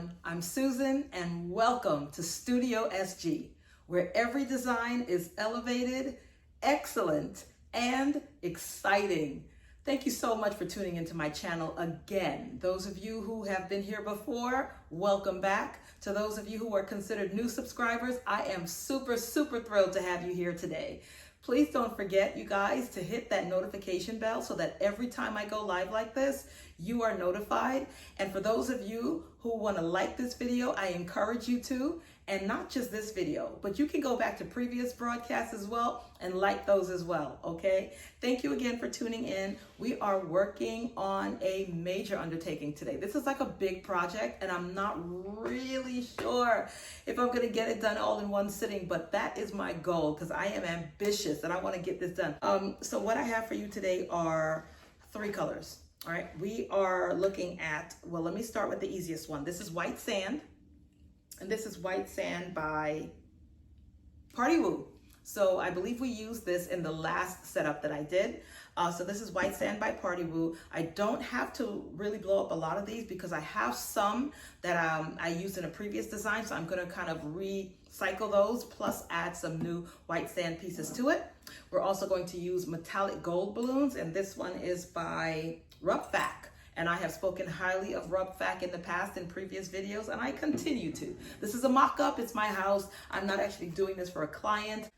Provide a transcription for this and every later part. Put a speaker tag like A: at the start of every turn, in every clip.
A: everyone. I'm Susan and welcome to Studio SG, where every design is elevated, excellent, and exciting. Thank you so much for tuning into my channel again. Those of you who have been here before, welcome back. To those of you who are considered new subscribers, I am super thrilled to have you here today. Please don't forget, you guys, to hit that notification bell so that every time I go live like this, you are notified. And for those of you who want to like this video, I encourage you to, and not just this video, but you can go back to previous broadcasts as well and like those as well, okay? Thank you again for tuning in. We are working on a major undertaking today. This is like a big project and I'm not really sure if I'm gonna get it done all in one sitting, but that is my goal because I am ambitious and I wanna get this done. So what I have for you today are 3 colors, all right? We are looking at, well, let me start with the easiest one. This is white sand. And this is white sand by Party Woo. So I believe we used this in the last setup that I did. So this is white sand by Party Woo. I don't have to really blow up a lot of these because I have some that I used in a previous design. So I'm gonna kind of recycle those plus add some new white sand pieces to it. We're also going to use metallic gold balloons, and this one is by Rubfac. And I have spoken highly of Rubfac in the past in previous videos, and I continue to. This is a mock-up, it's my house. I'm not actually doing this for a client.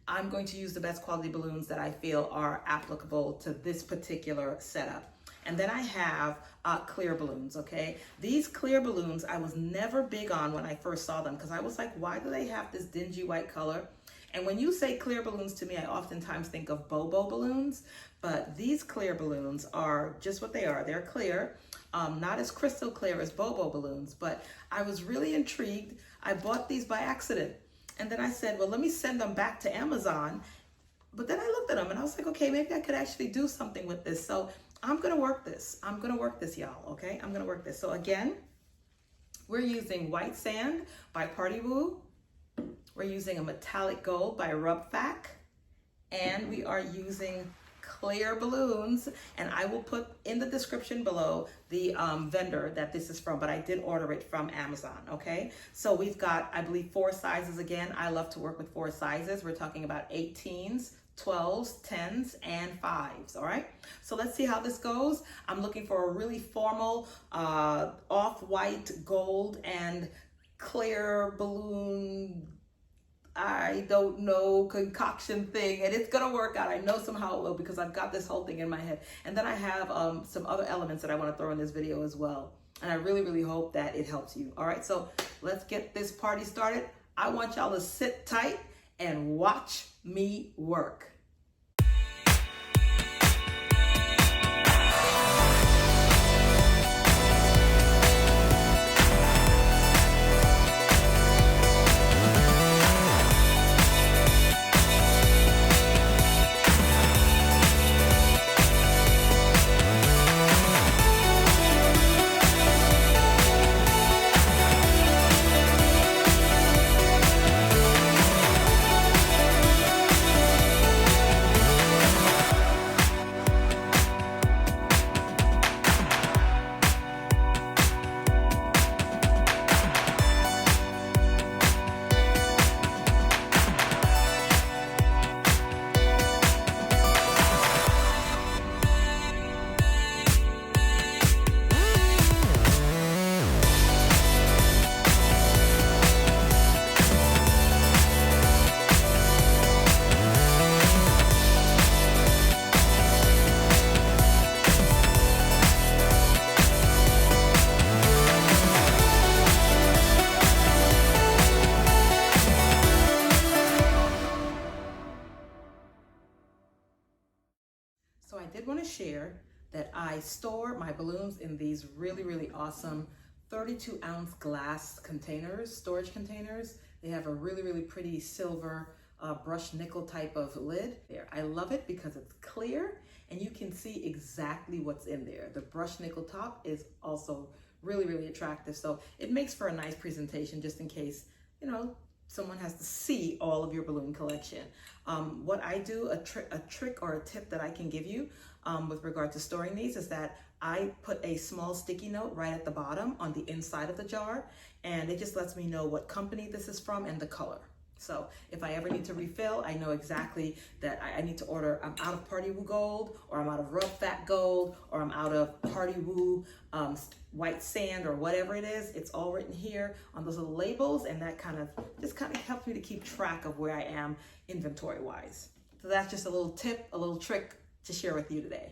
A: I'm going to use the best quality balloons that I feel are applicable to this particular setup. And then I have clear balloons, okay? These clear balloons, I was never big on when I first saw them because I was like, why do they have this dingy white color? And when you say clear balloons to me, I oftentimes think of Bobo balloons, but these clear balloons are just what they are. They're clear, not as crystal clear as Bobo balloons, but I was really intrigued. I bought these by accident. And then I said, well, let me send them back to Amazon. But then I looked at them and I was like, okay, maybe I could actually do something with this. So I'm gonna work this. I'm gonna work this, y'all, okay? I'm gonna work this. So again, we're using white sand by Party Woo. We're using a metallic gold by Rubfac, and we are using clear balloons, and I will put in the description below the vendor that this is from, but I did order it from Amazon, okay? So we've got, I believe, 4 sizes again. I love to work with 4 sizes. We're talking about 18s, 12s, 10s, and 5s, all right? So let's see how this goes. I'm looking for a really formal off-white gold and clear balloon, I don't know, concoction thing, and it's gonna work out. I know somehow it will because I've got this whole thing in my head. And then I have some other elements that I want to throw in this video as well. And I really hope that it helps you. All right, so let's get this party started. I want y'all to sit tight and watch me work. So I did want to share that I store my balloons in these really awesome 32-ounce glass containers, storage containers. They have a really pretty silver brushed nickel type of lid there. I love it because it's clear and you can see exactly what's in there. The brushed nickel top is also really attractive. So it makes for a nice presentation just in case, you know, someone has to see all of your balloon collection. What I do, a trick or a tip that I can give you with regard to storing these is that I put a small sticky note right at the bottom on the inside of the jar, and it just lets me know what company this is from and the color. So if I ever need to refill, I know exactly that I need to order, I'm out of Party Woo Gold, or I'm out of Rub Fat Gold, or I'm out of Party Woo White Sand, or whatever it is. It's all written here on those little labels, and that just kind of helps me to keep track of where I am inventory wise. So that's just a little tip, a little trick to share with you today.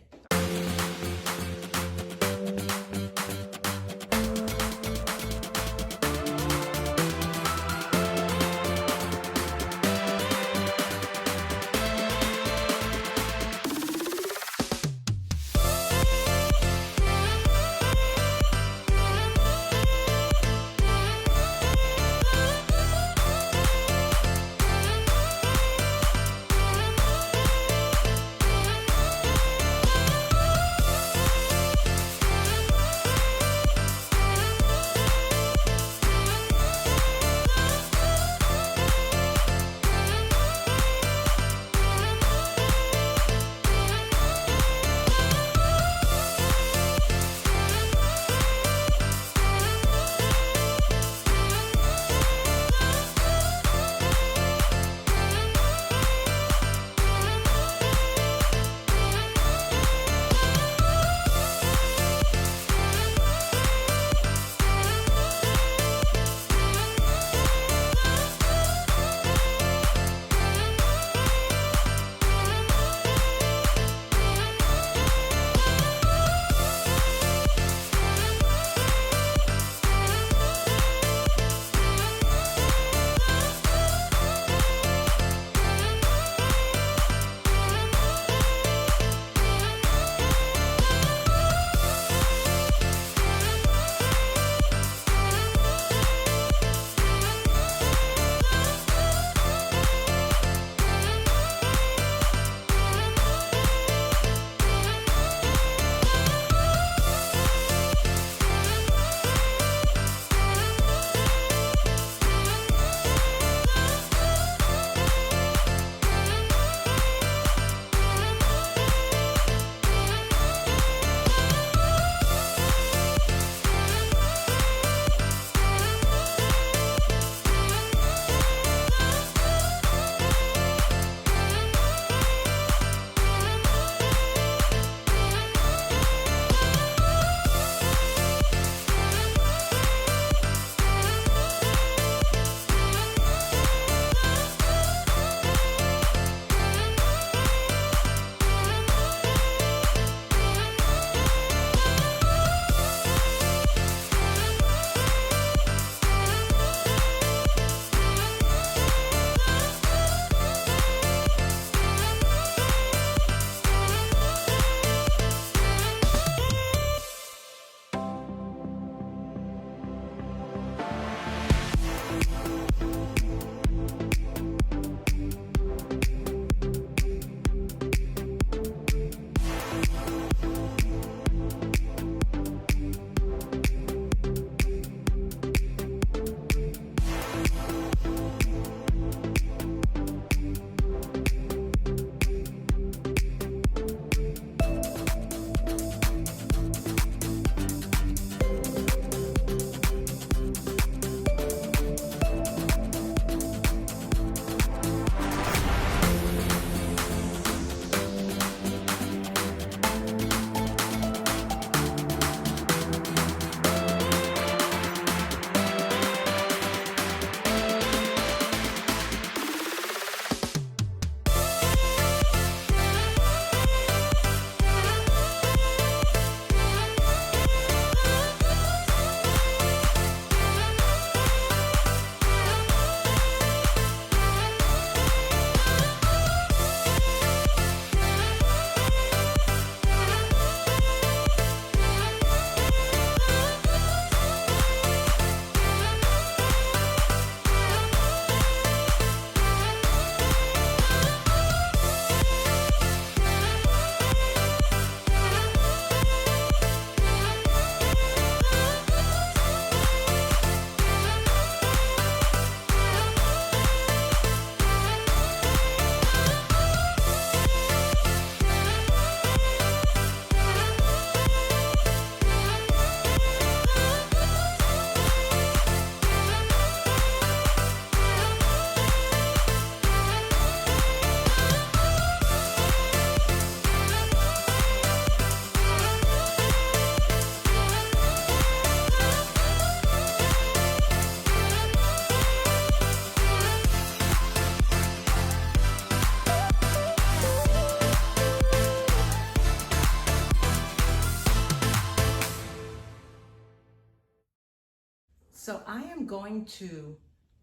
A: I am going to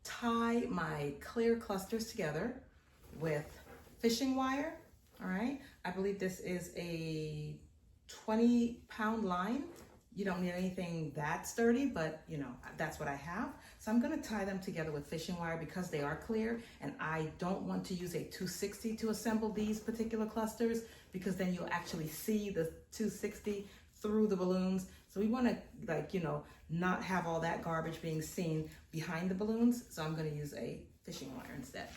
A: tie my clear clusters together with fishing wire, all right? I believe this is a 20-pound line. You don't need anything that sturdy, but you know, that's what I have. So I'm gonna tie them together with fishing wire because they are clear, and I don't want to use a 260 to assemble these particular clusters because then you'll actually see the 260 through the balloons. So we wanna, like, you know, not have all that garbage being seen behind the balloons. So I'm gonna use a fishing wire instead.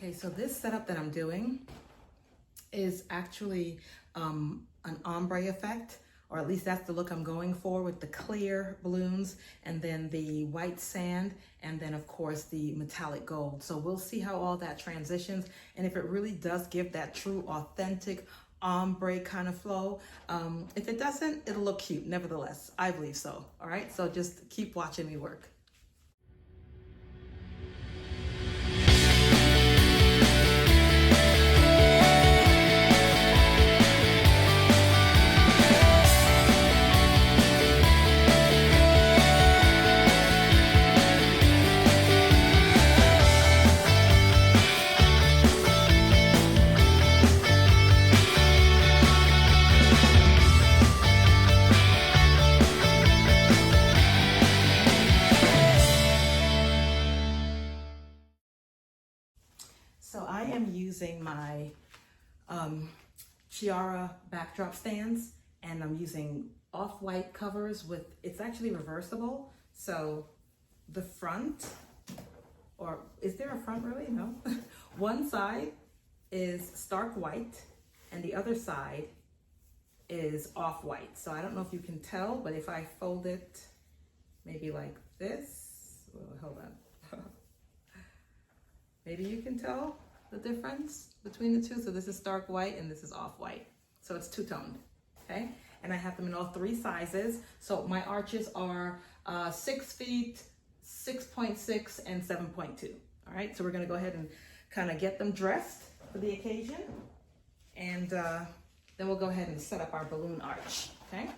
A: Okay, so this setup that I'm doing is actually an ombre effect, or at least that's the look I'm going for, with the clear balloons and then the white sand and then of course the metallic gold. So we'll see how all that transitions and if it really does give that true authentic ombre kind of flow. If it doesn't, it'll look cute nevertheless. I believe so. All right, so just keep watching me work. my Chiara backdrop stands, and I'm using off-white covers with, it's actually reversible. So the front, or is there a front really? No. One side is stark white and the other side is off-white. So I don't know if you can tell, but if I fold it maybe like this, hold on. Maybe you can tell the difference between the two. So this is stark white and this is off-white. So it's two-toned, okay? And I have them in all three sizes. So my arches are 6 feet, 6.6, and 7.2. All right, so we're gonna go ahead and kind of get them dressed for the occasion. And then we'll go ahead and set up our balloon arch, okay?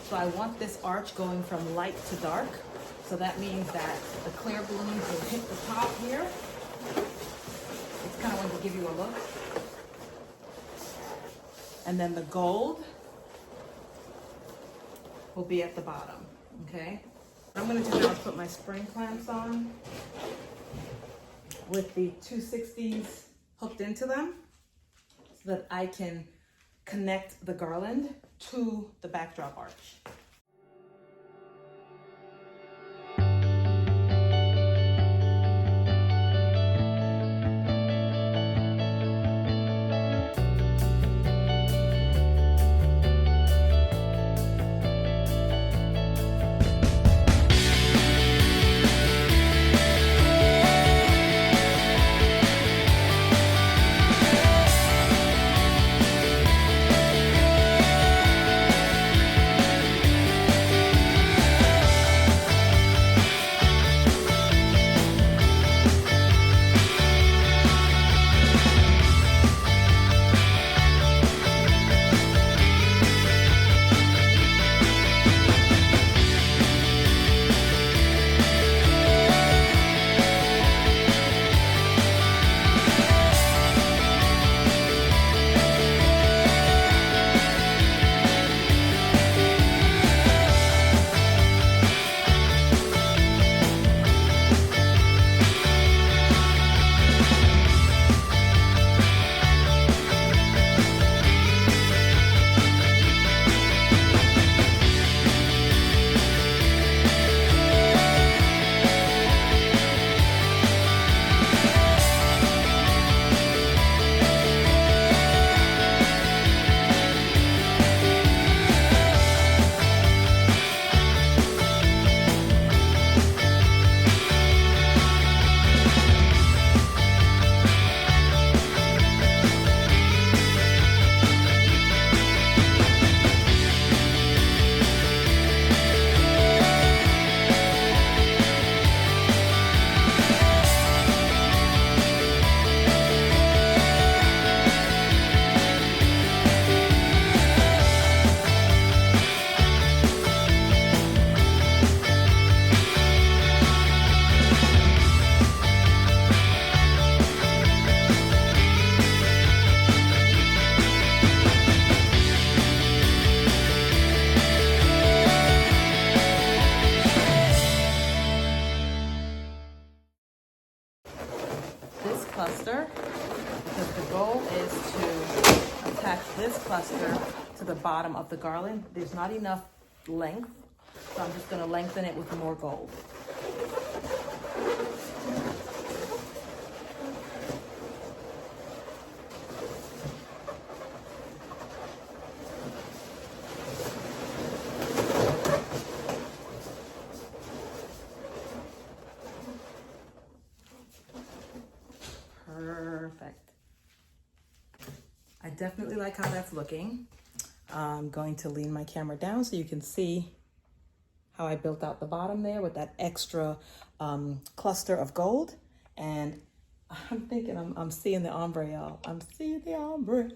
A: So I want this arch going from light to dark. So that means that the clear balloons will hit the top here. It's kind of want to give you a look. And then the gold will be at the bottom, okay? What I'm gonna do now is put my spring clamps on with the 260s hooked into them so that I can connect the garland to the backdrop arch. cluster because the goal is to attach this cluster to the bottom of the garland. There's not enough length, so I'm just going to lengthen it with more gold. Perfect. I definitely like how that's looking. I'm going to lean my camera down so you can see how I built out the bottom there with that extra cluster of gold. And I'm thinking I'm seeing the ombre, y'all. I'm seeing the ombre.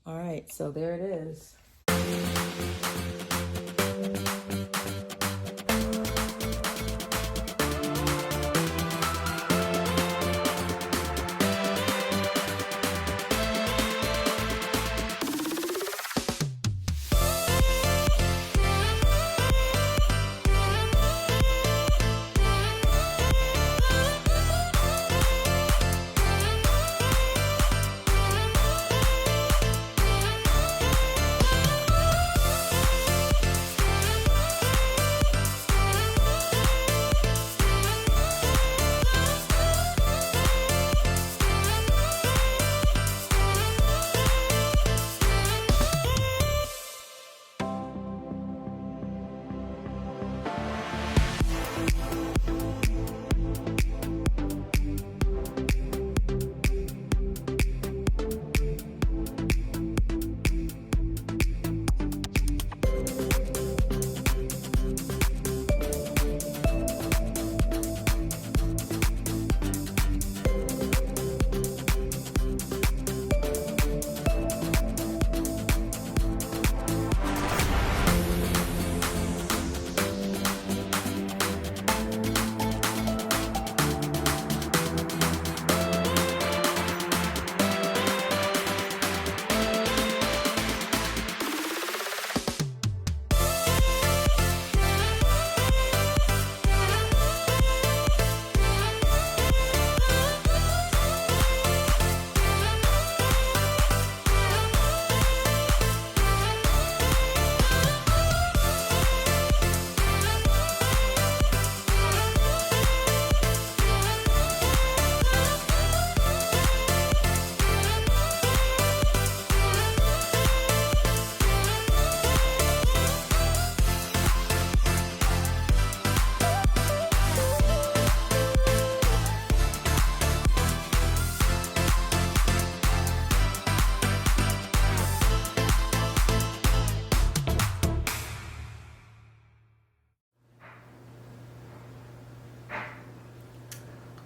A: All right, so there it is.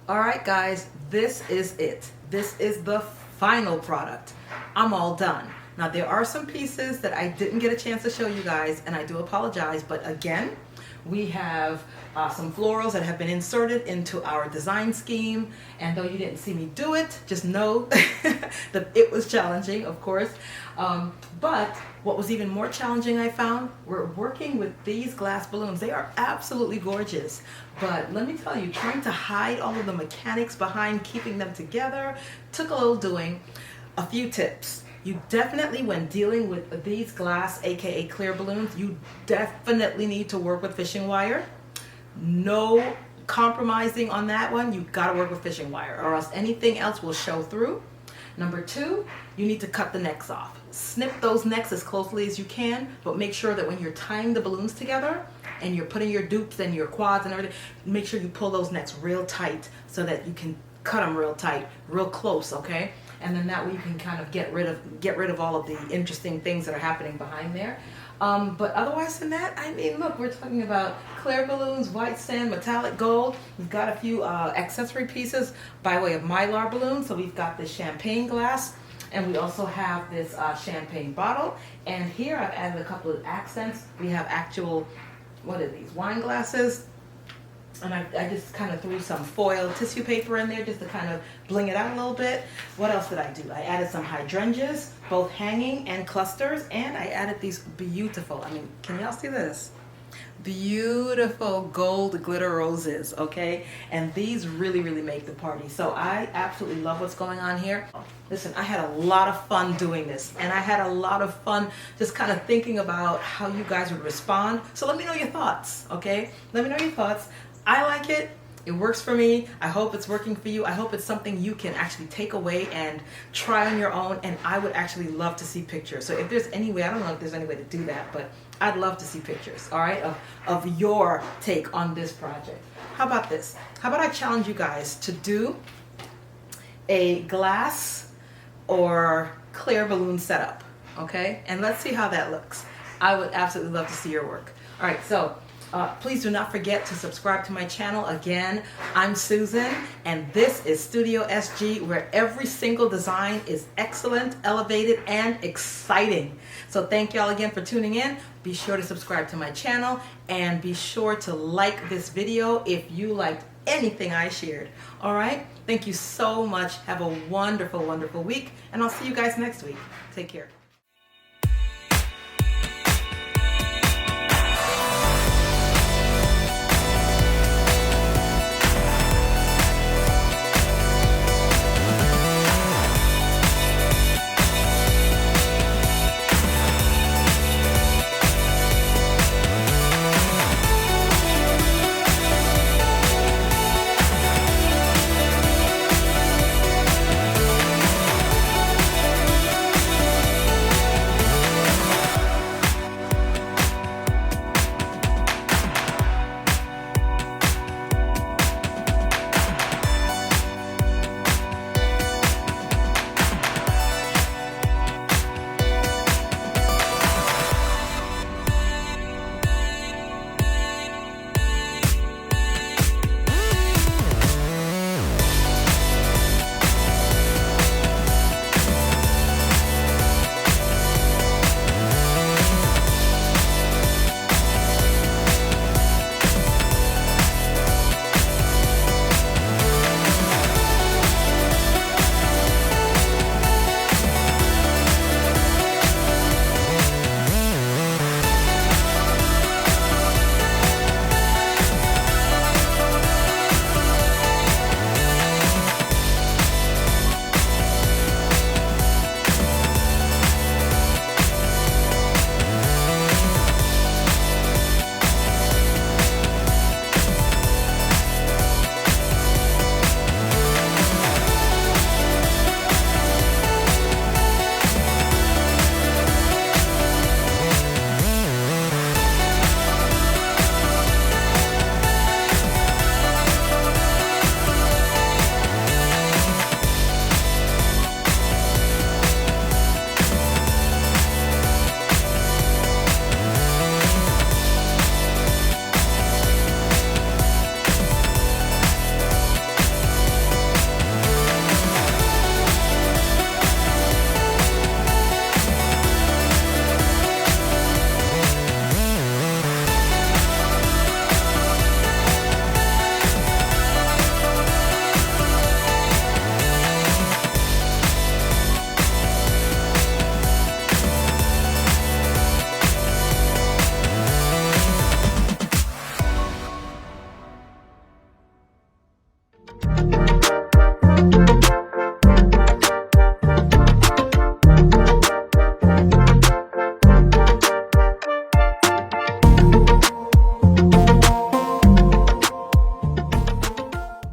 A: All right, guys, this is it. This is the final product. I'm all done. Now, there are some pieces that I didn't get a chance to show you guys, and I do apologize, but again, we have some florals that have been inserted into our design scheme, and though you didn't see me do it, just know that it was challenging, of course. But what was even more challenging, I found, we're working with these glass balloons. They are absolutely gorgeous, but let me tell you, trying to hide all of the mechanics behind keeping them together took a little doing. A few tips. You definitely, when dealing with these glass, aka clear balloons, you definitely need to work with fishing wire. No compromising on that one. You've got to work with fishing wire, or else anything else will show through. Number two, you need to cut the necks off. Snip those necks as closely as you can, but make sure that when you're tying the balloons together and you're putting your dupes and your quads and everything, make sure you pull those necks real tight so that you can cut them real tight, real close, okay? And then that way you can kind of get rid of all of the interesting things that are happening behind there. But otherwise than that, I mean, look, we're talking about clear balloons, white sand, metallic gold. We've got a few accessory pieces by way of mylar balloons. So we've got this champagne glass, and we also have this champagne bottle. And here I've added a couple of accents. We have actual, what are these, wine glasses. And I just kind of threw some foil tissue paper in there just to kind of bling it out a little bit. What else did I do? I added some hydrangeas, both hanging and clusters, and I added these beautiful, I mean, can y'all see this? Beautiful gold glitter roses, okay? And these really, really make the party. So I absolutely love what's going on here. Listen, I had a lot of fun doing this, and I had a lot of fun just kind of thinking about how you guys would respond. So let me know your thoughts, okay? Let me know your thoughts. I like it. It works for me. I hope it's working for you. I hope it's something you can actually take away and try on your own, and I would actually love to see pictures. So if there's any way, I don't know if there's any way to do that, but I'd love to see pictures, all right, of your take on this project. How about this? How about I challenge you guys to do a glass or clear balloon setup, okay? And let's see how that looks. I would absolutely love to see your work. All right, so please do not forget to subscribe to my channel. Again, I'm Susan, and this is Studio SG, where every single design is excellent, elevated, and exciting. So thank y'all again for tuning in. Be sure to subscribe to my channel, and be sure to like this video if you liked anything I shared. All right? Thank you so much. Have a wonderful, wonderful week, and I'll see you guys next week. Take care.